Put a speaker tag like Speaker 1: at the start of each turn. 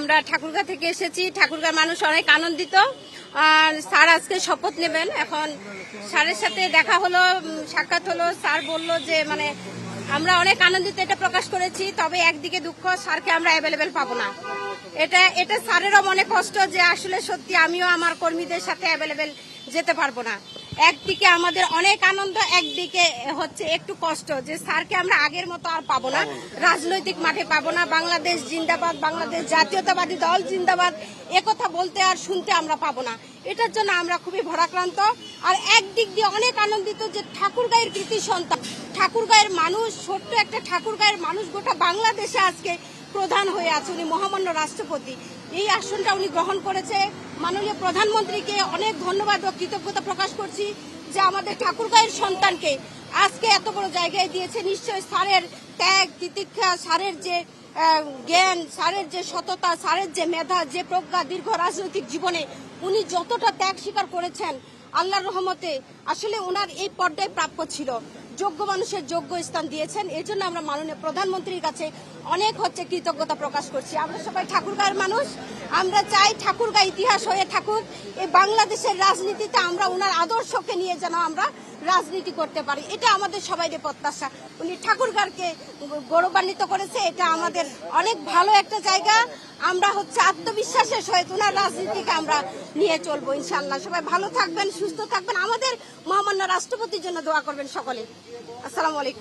Speaker 1: আমরা ঠাকুরগাঁ থেকে এসেছি। ঠাকুরগাঁর মানুষ অনেক আনন্দিত। স্যার আজকে শপথ নেবেন। এখন স্যারের সাথে দেখা হলো, সাক্ষাৎ হলো। স্যার বলল যে আমরা অনেক আনন্দিত, এটা প্রকাশ করেছি। তবে একদিকে দুঃখ, স্যারকে আমরা অ্যাভেলেবেল পাবো না। এটা স্যারেরও মনে কষ্ট যে আসলে সত্যি আমিও আমার কর্মীদের সাথে অ্যাভেলেবেল যেতে পারবো না। একদিকে আমাদের অনেক আনন্দ, একদিকে হচ্ছে একটু কষ্ট যে স্যারকে আমরা আগের মতো আর পাবো না, রাজনৈতিক মাঠে পাবো না। বাংলাদেশ জিন্দাবাদ, বাংলাদেশ জাতীয়তাবাদী দল জিন্দাবাদ, একথা বলতে আর শুনতে আমরা পাবো না। এটার জন্য আমরা খুবই ভরাক্রান্ত। আর একদিক দিয়ে অনেক আনন্দিত যে ঠাকুরগাঁয়ের কৃতি সন্তান, ঠাকুরগাঁয়ের মানুষ, ছোট্ট একটা ঠাকুরগাঁয়ের মানুষ গোটা বাংলাদেশে আজকে প্রধান হয়ে আছে। উনি মহামান্য রাষ্ট্রপতি, এই আসনটা উনি গ্রহণ করেছে। মাননীয় প্রধানমন্ত্রীকে অনেক ধন্যবাদ ও কৃতজ্ঞতা প্রকাশ করছি যে আমাদের ঠাকুরগাঁয়ের সন্তানকে আজকে এত বড় জায়গায় দিয়েছে। নিশ্চয়ই স্যারের ত্যাগ তিতিক্ষা, স্যারের যে জ্ঞান, স্যারের যে সততা, স্যারের যে মেধা, যে প্রজ্ঞা, দীর্ঘ রাজনৈতিক জীবনে উনি যতটা ত্যাগ স্বীকার করেছেন, আল্লাহর রহমতে আসলে ওনার এই পর্যায়ে প্রাপ্য ছিল। যোগ্য মানুষের যোগ্য স্থান দিয়েছেন। এই জন্য আমরা মাননীয় প্রধানমন্ত্রীর কাছে অনেক কৃতজ্ঞতা প্রকাশ করছি। আমরা সবাই ঠাকুরগাঁয়ের মানুষ, আমরা চাই ঠাকুরগাঁ ইতিহাস হয়ে থাকুক। এই বাংলাদেশের রাজনীতিতে আমরা ওনার আদর্শকে নিয়ে যেন আমরা রাজনীতি করতে পারি, এটা আমাদের সবাইয়ের প্রত্যাশা। উনি ঠাকুরগাঁকে গৌরবান্বিত করেছে, এটা আমাদের অনেক ভালো একটা জায়গা। আমরা আত্মবিশ্বাসের সহিত ওনার রাজনীতিকে আমরা নিয়ে চলবো ইনশাআল্লাহ। সবাই ভালো থাকবেন, সুস্থ থাকবেন, আমাদের মহামান্য রাষ্ট্রপতির জন্য দোয়া করবেন সকলে। আসসালামু আলাইকুম।